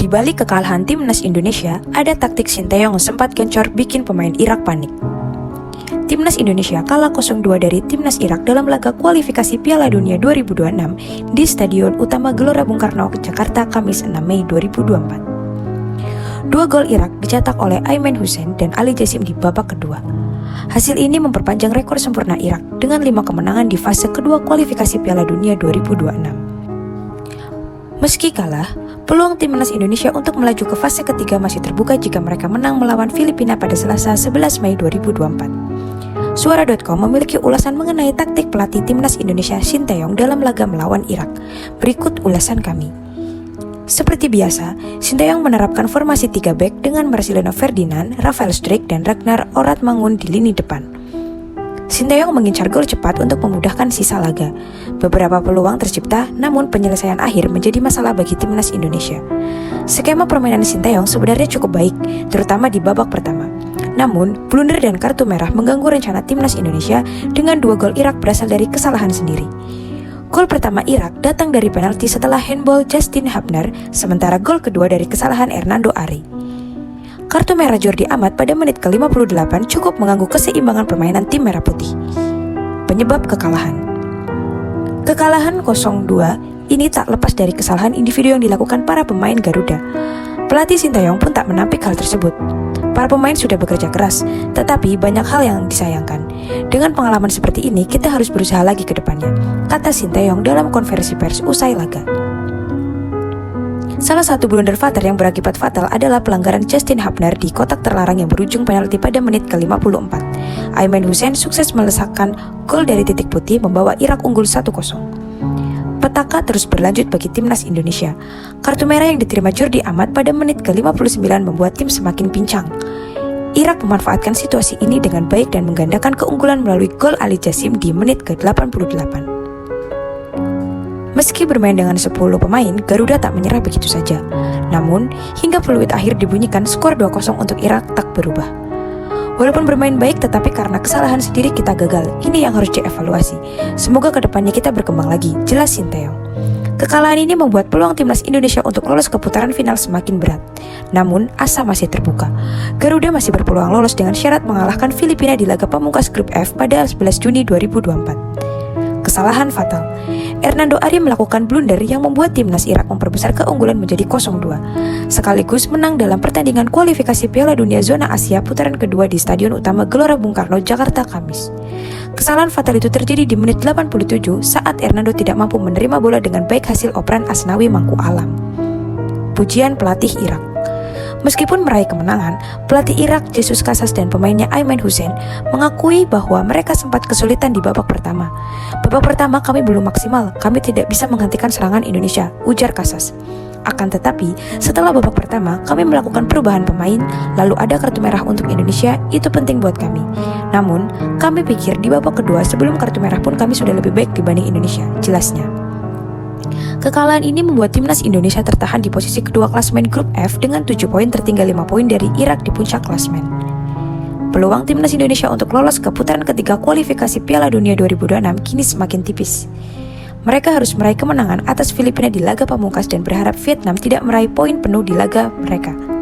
Di balik kekalahan timnas Indonesia, ada taktik Sinteyong yang sempat kencor bikin pemain Irak panik. Timnas Indonesia kalah 0-2 dari timnas Irak dalam laga kualifikasi Piala Dunia 2026 di Stadion Utama Gelora Bung Karno, Jakarta, Kamis 6 Mei 2024. 2 gol Irak dicetak oleh Aiman Hussein dan Ali Jassim di babak kedua. Hasil ini memperpanjang rekor sempurna Irak dengan 5 kemenangan di fase kedua kualifikasi Piala Dunia 2026. Meski kalah, peluang timnas Indonesia untuk melaju ke fase ketiga masih terbuka jika mereka menang melawan Filipina pada Selasa 11 Mei 2024. Suara.com memiliki ulasan mengenai taktik pelatih timnas Indonesia Sinteyong dalam laga melawan Irak. Berikut ulasan kami. Seperti biasa, Sinteyong menerapkan formasi 3 back dengan Marcelino Ferdinand, Rafael Struijk, dan Ragnar Oratmangun di lini depan. Sinteyong mengincar gol cepat untuk memudahkan sisa laga. Beberapa peluang tercipta, namun penyelesaian akhir menjadi masalah bagi timnas Indonesia. Skema permainan Sinteyong sebenarnya cukup baik, terutama di babak pertama. Namun, blunder dan kartu merah mengganggu rencana timnas Indonesia dengan 2 gol Irak berasal dari kesalahan sendiri. Gol pertama Irak datang dari penalti setelah handball Justin Hubner, sementara gol kedua dari kesalahan Hernando Ari. Kartu merah Jordi Amat pada menit ke-58 cukup mengganggu keseimbangan permainan tim merah putih. Penyebab kekalahan. Kekalahan 0-2 ini tak lepas dari kesalahan individu yang dilakukan para pemain Garuda. Pelatih Sinteyong pun tak menampik hal tersebut. Para pemain sudah bekerja keras, tetapi banyak hal yang disayangkan. Dengan pengalaman seperti ini, kita harus berusaha lagi ke depannya, kata Sinteyong dalam konferensi pers usai laga. Salah satu blunder fatal yang berakibat fatal adalah pelanggaran Justin Hubner di kotak terlarang yang berujung penalti pada menit ke-54. Aiman Hussein sukses melesakkan gol dari titik putih membawa Irak unggul 1-0. Petaka terus berlanjut bagi timnas Indonesia. Kartu merah yang diterima Jordi Amat pada menit ke-59 membuat tim semakin pincang. Irak memanfaatkan situasi ini dengan baik dan menggandakan keunggulan melalui gol Ali Jassim di menit ke-88. Meski bermain dengan 10 pemain, Garuda tak menyerah begitu saja. Namun, hingga peluit akhir dibunyikan, skor 2-0 untuk Irak tak berubah. Walaupun bermain baik, tetapi karena kesalahan sendiri kita gagal. Ini yang harus dievaluasi. Semoga kedepannya kita berkembang lagi, jelas Sinteyong. Kekalahan ini membuat peluang timnas Indonesia untuk lolos ke putaran final semakin berat. Namun, asa masih terbuka. Garuda masih berpeluang lolos dengan syarat mengalahkan Filipina di laga pamungkas grup F pada 11 Juni 2024. Kesalahan fatal. Hernando Ari melakukan blunder yang membuat timnas Irak memperbesar keunggulan menjadi 0-2, sekaligus menang dalam pertandingan kualifikasi Piala Dunia Zona Asia putaran kedua di Stadion Utama Gelora Bung Karno, Jakarta, Kamis. Kesalahan fatal itu terjadi di menit 87 saat Hernando tidak mampu menerima bola dengan baik hasil operan Asnawi Mangku Alam. Pujian pelatih Irak. Meskipun meraih kemenangan, pelatih Irak Jesus Casas dan pemainnya Aiman Hussein mengakui bahwa mereka sempat kesulitan di babak pertama. Babak pertama kami belum maksimal, kami tidak bisa menghentikan serangan Indonesia, ujar Casas. Akan tetapi, setelah babak pertama, kami melakukan perubahan pemain, lalu ada kartu merah untuk Indonesia, itu penting buat kami. Namun, kami pikir di babak kedua sebelum kartu merah pun kami sudah lebih baik dibanding Indonesia, jelasnya. Kekalahan ini membuat timnas Indonesia tertahan di posisi kedua klasemen grup F dengan 7 poin tertinggal 5 poin dari Irak di puncak klasemen. Peluang timnas Indonesia untuk lolos ke putaran ketiga kualifikasi Piala Dunia 2026 kini semakin tipis. Mereka harus meraih kemenangan atas Filipina di laga pamungkas dan berharap Vietnam tidak meraih poin penuh di laga mereka.